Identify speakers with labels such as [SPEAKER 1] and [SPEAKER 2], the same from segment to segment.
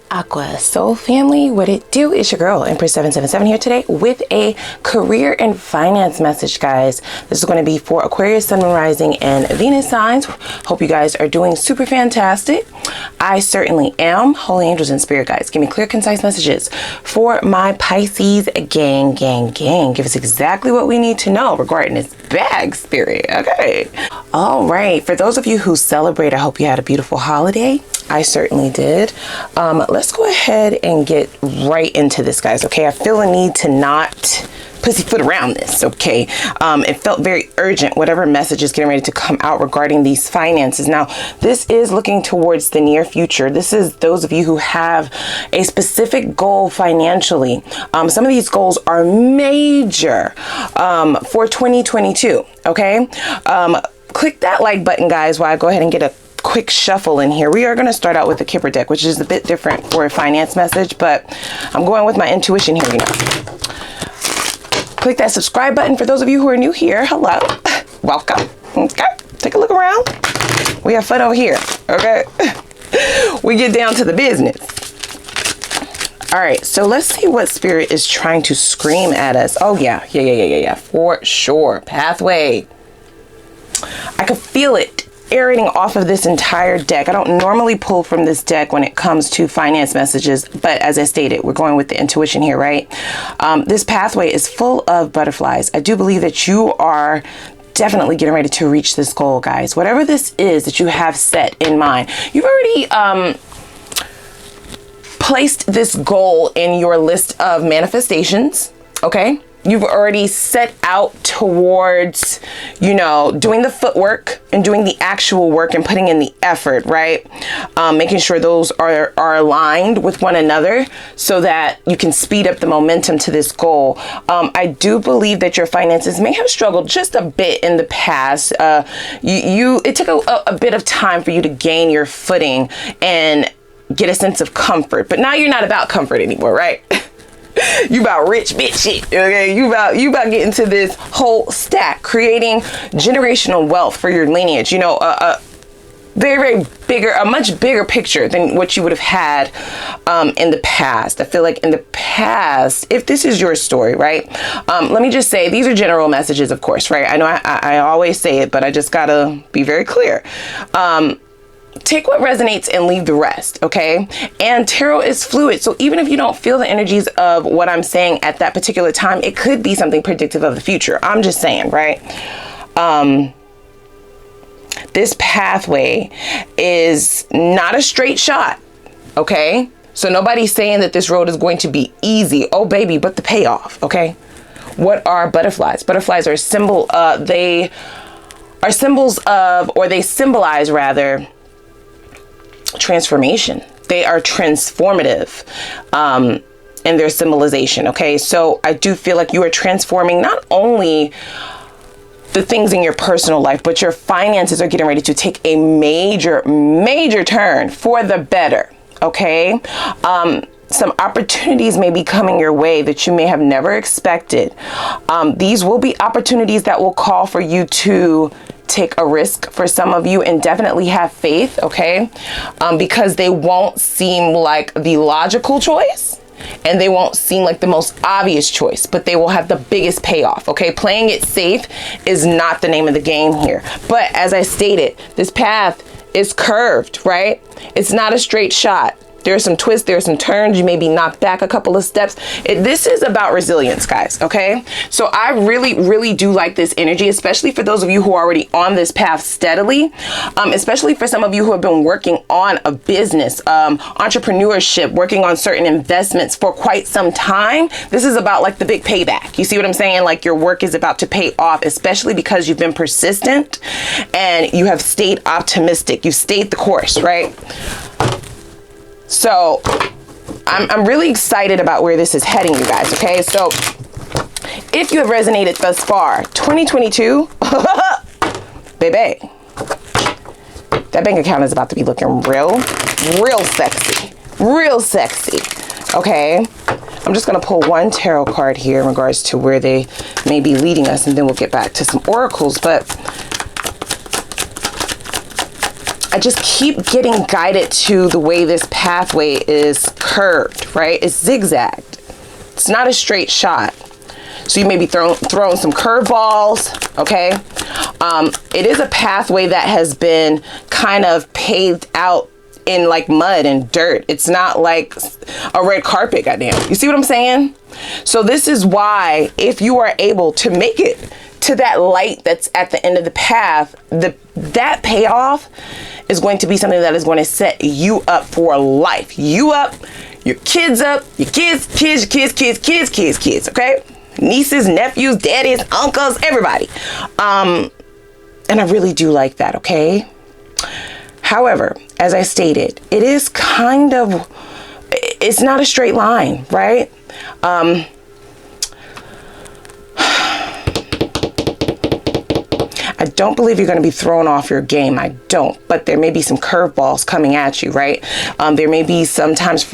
[SPEAKER 1] Aqua Soul family, what it do? It's your girl Empress 777 here today with a career and finance message, guys. This is going to be for Aquarius, Sun, Moon, Rising, and Venus signs. Hope you guys are doing super fantastic. I certainly am. Holy angels and spirit guides, give me clear, concise messages for my Pisces gang. Give us exactly what we need to know regarding this bag, spirit. Okay. All right. For those of you who celebrate, I hope you had a beautiful holiday. I certainly did. Let's go ahead and get right into this, guys. Okay, I feel a need to not pussyfoot around this. Okay, it felt very urgent, whatever message is getting ready to come out regarding these finances. Now, this is looking towards the near future. This is those of you who have a specific goal financially. Some of these goals are major for 2022. Okay, click that like button, guys, while I go ahead and get a quick shuffle in here. We are going to start out with the Kipper deck, which is a bit different for a finance message, but I'm going with my intuition here, you know. Click that subscribe button for those of you who are new here. Hello. Welcome. Okay. Take a look around. We have fun over here. Okay. We get down to the business. All right. So let's see what spirit is trying to scream at us. Oh, yeah. For sure. Pathway. I could feel it aerating off of this entire deck. I don't normally pull from this deck when it comes to finance messages, but as I stated, we're going with the intuition here, right? This pathway is full of butterflies. I do believe that you are definitely getting ready to reach this goal, guys. Whatever this is that you have set in mind, you've already placed this goal in your list of manifestations, okay? You've already set out towards, you know, doing the footwork and doing the actual work and putting in the effort, right? Making sure those are aligned with one another so that you can speed up the momentum to this goal. I do believe that your finances may have struggled just a bit in the past. It took a bit of time for you to gain your footing and get a sense of comfort, but now you're not about comfort anymore, right? You about rich bitch shit, okay? You about getting to this whole stack, creating generational wealth for your lineage. You know, a much bigger picture than what you would have had in the past. I feel like in the past, if this is your story, right? Let me just say, these are general messages, of course, right? I know I always say it, but I just gotta be very clear. Take what resonates and leave the rest, okay? And tarot is fluid, so even if you don't feel the energies of what I'm saying at that particular time, it could be something predictive of the future. I'm just saying, right? This pathway is not a straight shot, okay? So nobody's saying that this road is going to be easy. Oh, baby, but the payoff, okay? What are butterflies? Butterflies are they symbolize rather transformation. They are transformative in their symbolization. Okay, so I do feel like you are transforming not only the things in your personal life, but your finances are getting ready to take a major turn for the better. Okay, some opportunities may be coming your way that you may have never expected. These will be opportunities that will call for you to take a risk for some of you, and definitely have faith, okay? Because they won't seem like the logical choice and they won't seem like the most obvious choice, but they will have the biggest payoff, okay? Playing it safe is not the name of the game here. But as I stated, this path is curved, right? It's not a straight shot. There's some twists, there's some turns. You may be knocked back a couple of steps. This is about resilience, guys, okay? So I really do like this energy, especially for those of you who are already on this path steadily, especially for some of you who have been working on a business, entrepreneurship, working on certain investments for quite some time. This is about like the big payback. You see what I'm saying? Like your work is about to pay off, especially because you've been persistent and you have stayed optimistic. You stayed the course, right? So I'm really excited about where this is heading, you guys, okay? So if you have resonated thus far, 2022, baby, that bank account is about to be looking real sexy, okay? I'm just going to pull one tarot card here in regards to where they may be leading us, and then we'll get back to some oracles, but I just keep getting guided to the way this pathway is curved, right? It's zigzagged. It's not a straight shot. So you may be throwing some curveballs, okay? It is a pathway that has been kind of paved out in like mud and dirt. It's not like a red carpet, goddamn. You see what I'm saying? So this is why, if you are able to make it to that light that's at the end of the path, that payoff is going to be something that is going to set you up for life. You up, your kids up, your kids, okay? Nieces, nephews, daddies, uncles, everybody. And I really do like that, okay? However, as I stated, it is kind of, it's not a straight line, right? I don't believe you're going to be thrown off your game. I don't. But there may be some curveballs coming at you, right? There may be sometimes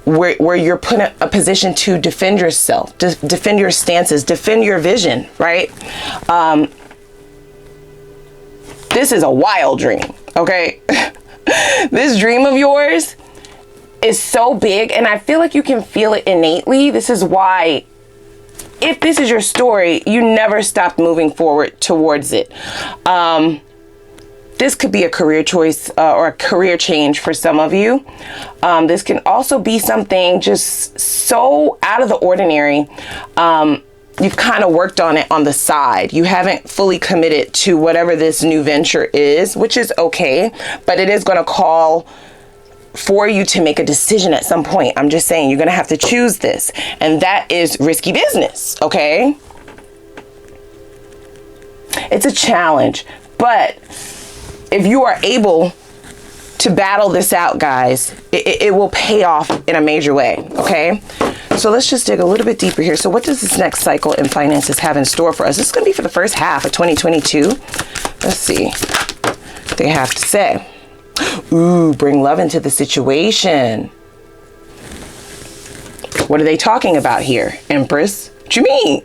[SPEAKER 1] where you're put in a position to defend yourself, defend your stances, defend your vision, right? This is a wild dream, okay? This dream of yours is so big, and I feel like you can feel it innately. This is why, if this is your story, you never stop moving forward towards it. This could be a career choice or a career change for some of you. This can also be something just so out of the ordinary. You've kind of worked on it on the side. You haven't fully committed to whatever this new venture is, which is okay, but it is going to call for you to make a decision at some point. I'm just saying, you're going to have to choose this, and that is risky business, okay? It's a challenge, but if you are able to battle this out, guys, it will pay off in a major way, okay? So let's just dig a little bit deeper here. So what does this next cycle in finances have in store for us? This is going to be for the first half of 2022. Let's see what they have to say. Ooh, bring love into the situation. What are they talking about here, Empress? What you mean?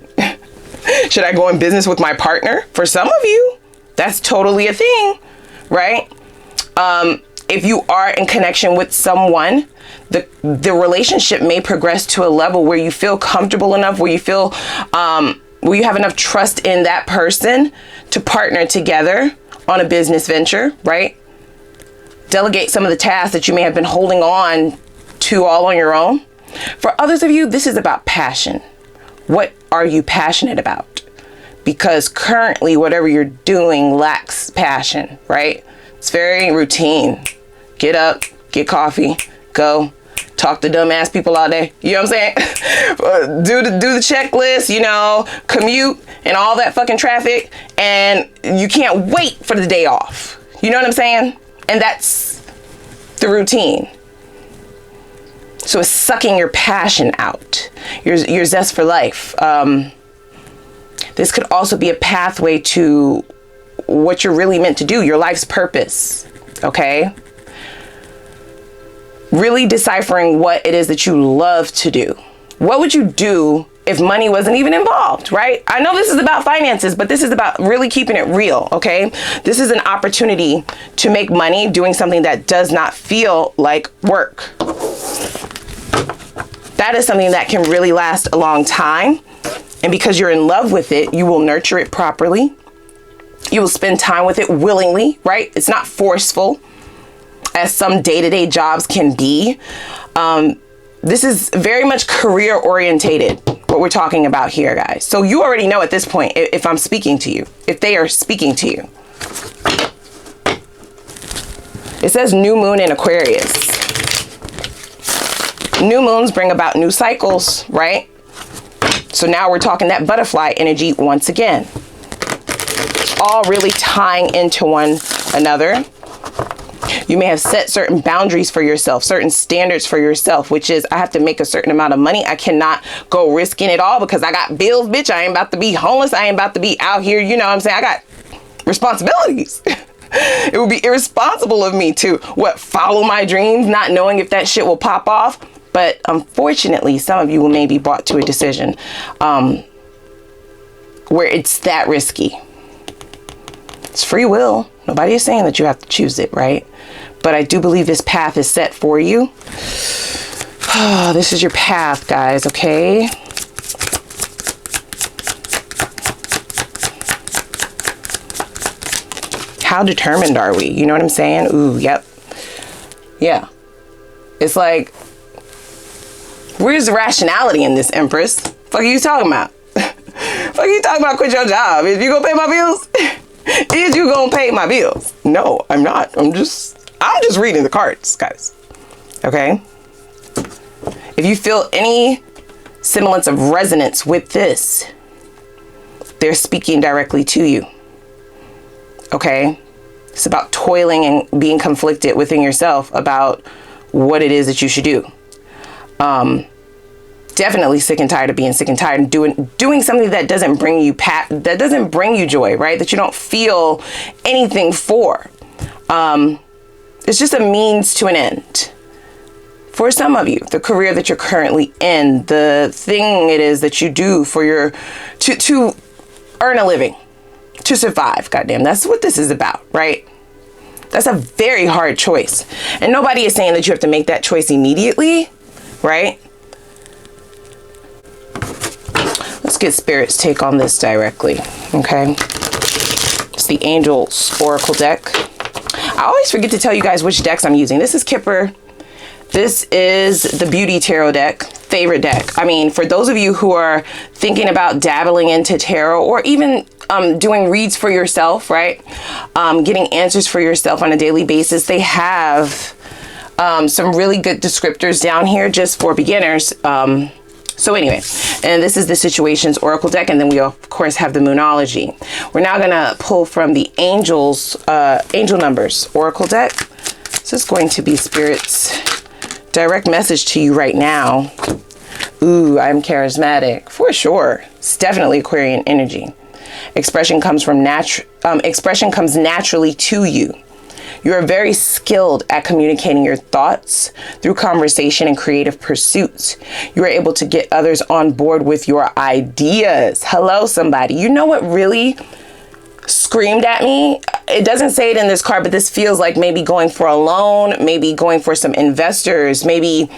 [SPEAKER 1] Should I go in business with my partner? For some of you, that's totally a thing, right? If you are in connection with someone, the relationship may progress to a level where you feel comfortable enough, where you feel, where you have enough trust in that person to partner together on a business venture, right? Delegate some of the tasks that you may have been holding on to all on your own. For others of you, this is about passion. What are you passionate about? Because currently, whatever you're doing lacks passion, right? It's very routine. Get up, get coffee, go, talk to dumbass people all day. You know what I'm saying? do the checklist, you know, commute and all that fucking traffic, and you can't wait for the day off. You know what I'm saying? And that's the routine. So it's sucking your passion out, your zest for life. This could also be a pathway to what you're really meant to do, your life's purpose, okay? Really deciphering what it is that you love to do. What would you do if money wasn't even involved, right? I know this is about finances, but this is about really keeping it real, okay? This is an opportunity to make money doing something that does not feel like work. That is something that can really last a long time. And because you're in love with it, you will nurture it properly. You will spend time with it willingly, right? It's not forceful, as some day-to-day jobs can be. This is very much career orientated, what we're talking about here, guys. So you already know at this point if I'm speaking to you, if they are speaking to you. It says new moon in Aquarius. New moons bring about new cycles, right? So now we're talking that butterfly energy once again. All really tying into one another. You may have set certain boundaries for yourself, certain standards for yourself, which is I have to make a certain amount of money. I cannot go risking it all because I got bills, bitch. I ain't about to be homeless. I ain't about to be out here. You know what I'm saying? I got responsibilities. It would be irresponsible of me to follow my dreams, not knowing if that shit will pop off. But unfortunately, some of you may be brought to a decision where it's that risky. It's free will. Nobody is saying that you have to choose it, right? But I do believe this path is set for you. This is your path, guys, okay? How determined are we? You know what I'm saying? Ooh, yep. Yeah. It's like, where's the rationality in this, Empress? Fuck are you talking about? Fuck are you talking about quit your job? Is you gonna pay my bills? Is you gonna pay my bills? No, I'm not. I'm just reading the cards, guys. Okay? If you feel any semblance of resonance with this, they're speaking directly to you. Okay? It's about toiling and being conflicted within yourself about what it is that you should do. Definitely sick and tired of being sick and tired and doing something that doesn't bring you joy, right? That you don't feel anything for. It's just a means to an end. For some of you, the career that you're currently in, the thing it is that you do for to earn a living, to survive, goddamn, that's what this is about, right? That's a very hard choice. And nobody is saying that you have to make that choice immediately, right? Let's get Spirit's take on this directly, okay? It's the Angels Oracle deck. I always forget to tell you guys which decks I'm using. This is Kipper. This is the Beauty Tarot deck, favorite deck. I mean, for those of you who are thinking about dabbling into tarot or even doing reads for yourself, right? Getting answers for yourself on a daily basis, they have some really good descriptors down here just for beginners. So anyway, and this is the Situations Oracle deck, and then we of course have the Moonology. We're now gonna pull from the Angels, Angel Numbers Oracle deck. This is going to be Spirit's direct message to you right now. Ooh, I'm charismatic for sure. It's definitely Aquarian energy. Expression comes naturally to you. You are very skilled at communicating your thoughts through conversation and creative pursuits. You are able to get others on board with your ideas. Hello, somebody. You know what really screamed at me? It doesn't say it in this card, but this feels like maybe going for a loan, maybe going for some investors, maybe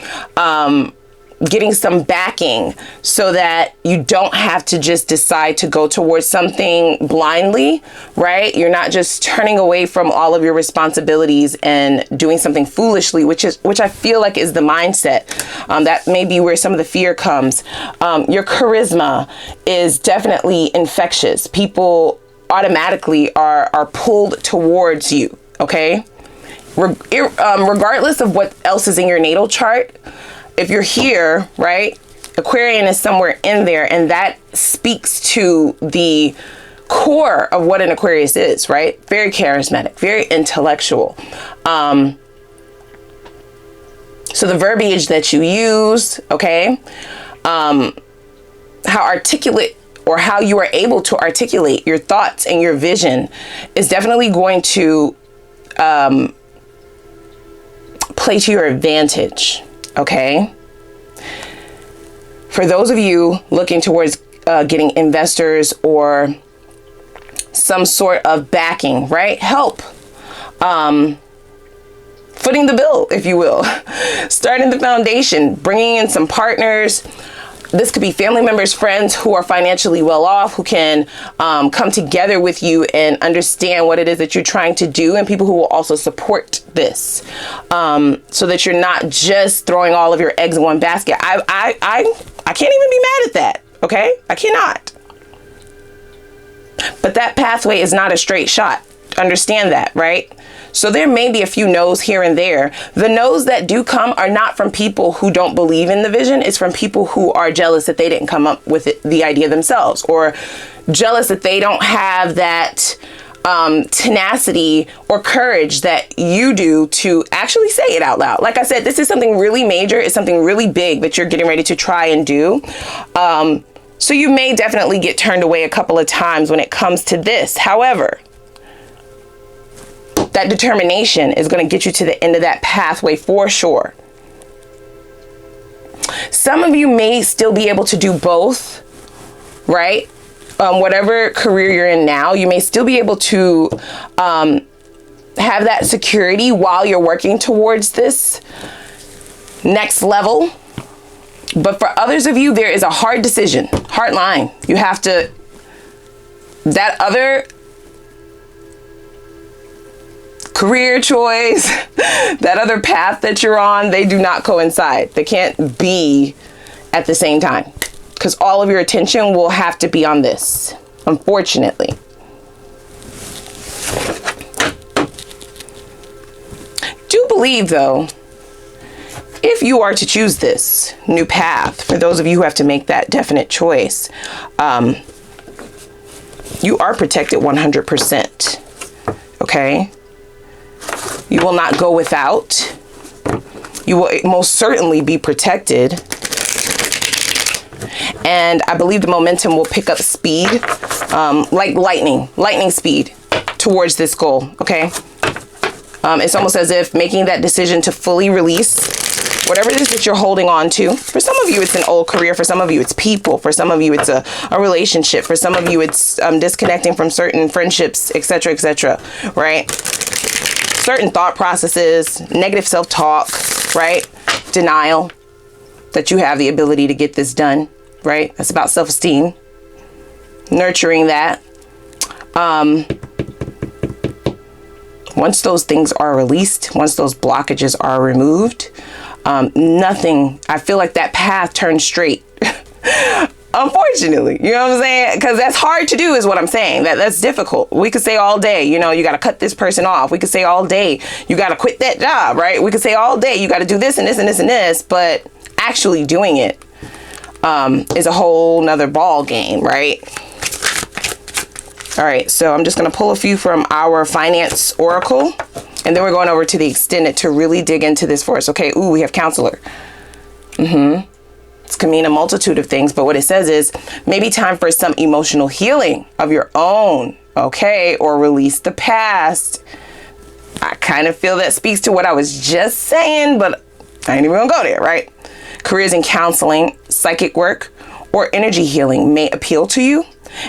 [SPEAKER 1] getting some backing so that you don't have to just decide to go towards something blindly, right? You're not just turning away from all of your responsibilities and doing something foolishly, which I feel like is the mindset. That may be where some of the fear comes. Your charisma is definitely infectious. People automatically are pulled towards you, okay? Regardless of what else is in your natal chart, if you're here, right, Aquarian is somewhere in there, and that speaks to the core of what an Aquarius is, right? Very charismatic, very intellectual. So the verbiage that you use, okay, how articulate or how you are able to articulate your thoughts and your vision is definitely going to play to your advantage. Okay. For those of you looking towards getting investors or some sort of backing, right? Help. Footing the bill, if you will. Starting the foundation, bringing in some partners. This could be family members, friends who are financially well off, who can come together with you and understand what it is that you're trying to do, and people who will also support this, so that you're not just throwing all of your eggs in one basket. I can't even be mad at that. Okay, I cannot. But that pathway is not a straight shot. Understand that, right? So there may be a few no's here and there. The no's that do come are not from people who don't believe in the vision. It's from people who are jealous that they didn't come up with the idea themselves, or jealous that they don't have that tenacity or courage that you do to actually say it out loud. Like I said, this is something really major. It's something really big that you're getting ready to try and do. So you may definitely get turned away a couple of times when it comes to this. However, that determination is going to get you to the end of that pathway for sure. Some of you may still be able to do both, right? Whatever career you're in now, you may still be able to have that security while you're working towards this next level, But for others of you, there is a hard decision, hard line. You have to, that other career choice, that other path that you're on, they do not coincide. They can't be at the same time, because all of your attention will have to be on this, unfortunately. Do believe, though, if you are to choose this new path, for those of you who have to make that definite choice, you are protected 100%. Okay? You will not go without. You will most certainly be protected. And I believe the momentum will pick up speed, like lightning speed towards this goal. Okay? It's almost as if making that decision to fully release whatever it is that you're holding on to. For some of you, it's an old career. For some of you, it's people. For some of you, it's a relationship. For some of you, it's disconnecting from certain friendships, etc., right? Certain thought processes, negative self-talk, right? Denial that you have the ability to get this done, right? That's about self-esteem. Nurturing that. Once those things are released, once those blockages are removed, nothing, I feel like that path turns straight. Unfortunately, you know what I'm saying? Because that's hard to do is what I'm saying. That's difficult. We could say all day, you know, you got to cut this person off. We could say all day, you got to quit that job, right? We could say all day, you got to do this and this and this and this, but actually doing it is a whole nother ball game, right? All right, so I'm just going to pull a few from our finance oracle, and then we're going over to the extended to really dig into this for us. Okay, ooh, we have counselor. This can mean a multitude of things, but what it says is maybe time for some emotional healing of your own, okay, or release the past. I kind of feel that speaks to what I was just saying, but I ain't even gonna go there, right? Careers in counseling, psychic work, or energy healing may appeal to you.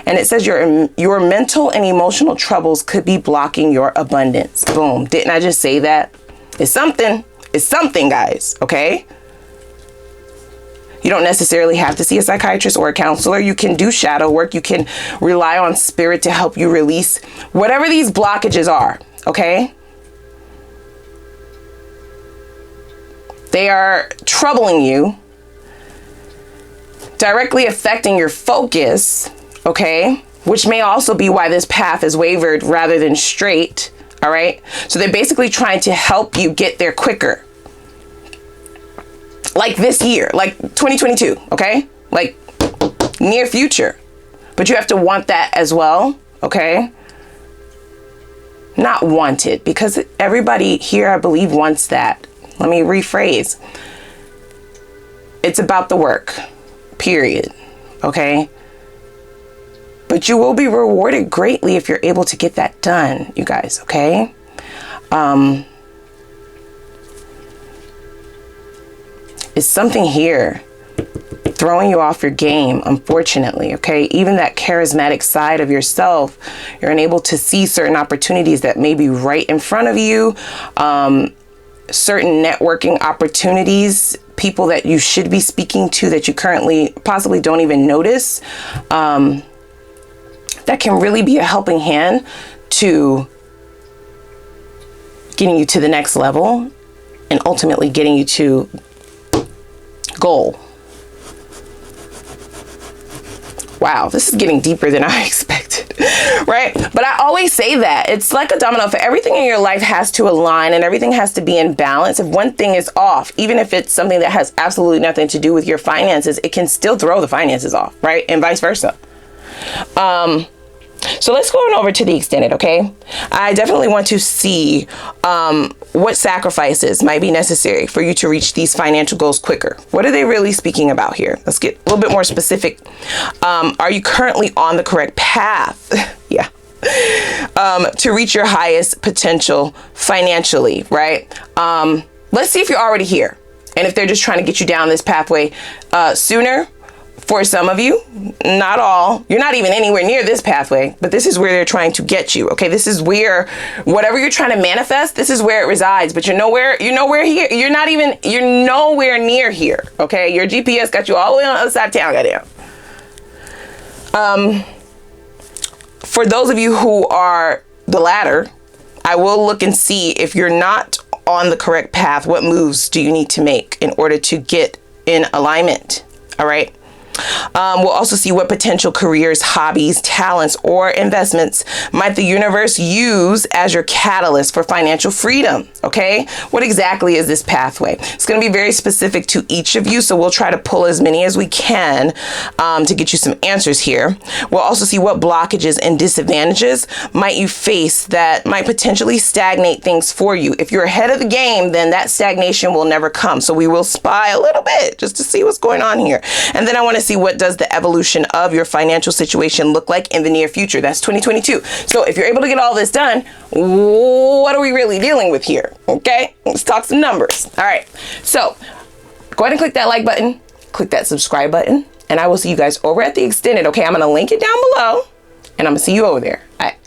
[SPEAKER 1] And it says your mental and emotional troubles could be blocking your abundance. Boom. Didn't I just say that? It's something. It's something, guys. Okay? You don't necessarily have to see a psychiatrist or a counselor. You can do shadow work. You can rely on spirit to help you release whatever these blockages are. Okay? They are troubling you, directly affecting your focus. Okay, which may also be why this path is wavered rather than straight. All right, so they're basically trying to help you get there quicker, like this year, like 2022. Okay, like near future, but you have to want that as well. Okay, not want it, because everybody here, I believe, wants that. Let me rephrase. It's about the work, period. Okay. But you will be rewarded greatly if you're able to get that done, you guys, okay? It's something here throwing you off your game, unfortunately, okay? Even that charismatic side of yourself, you're unable to see certain opportunities that may be right in front of you, certain networking opportunities, people that you should be speaking to that you currently possibly don't even notice, that can really be a helping hand to getting you to the next level and ultimately getting you to goal. Wow, this is getting deeper than I expected, right? But I always say that it's like a domino. For everything in your life has to align and everything has to be in balance. If one thing is off, even if it's something that has absolutely nothing to do with your finances, it can still throw the finances off, right? And vice versa. So let's go on over to the extended, okay? I definitely want to see what sacrifices might be necessary for you to reach these financial goals quicker. What are they really speaking about here? Let's get a little bit more specific. Are you currently on the correct path? Yeah. To reach your highest potential financially, right? Let's see if you're already here. And if they're just trying to get you down this pathway sooner, For some of you, not all, you're not even anywhere near this pathway, but this is where they're trying to get you. Okay, this is where whatever you're trying to manifest, this is where it resides. But you're nowhere here. You're nowhere near here. Okay, your GPS got you all the way on the other side of town, goddamn. For those of you who are the latter, I will look and see if you're not on the correct path. What moves do you need to make in order to get in alignment? All right. We'll also see what potential careers, hobbies, talents, or investments might the universe use as your catalyst for financial freedom. Okay, what exactly is this pathway? It's going to be very specific to each of you, so we'll try to pull as many as we can to get you some answers here. We'll also see what blockages and disadvantages might you face that might potentially stagnate things for you. If you're ahead of the game, then that stagnation will never come. So we will spy a little bit just to see what's going on here. And then I want to see what does the evolution of your financial situation look like in the near future. That's 2022. So if you're able to get all this done, what are we really dealing with here? Okay, let's talk some numbers. All right, so go ahead and click that like button, click that subscribe button, and I will see you guys over at the extended. Okay, I'm gonna link it down below, and I'm gonna see you over there. All right.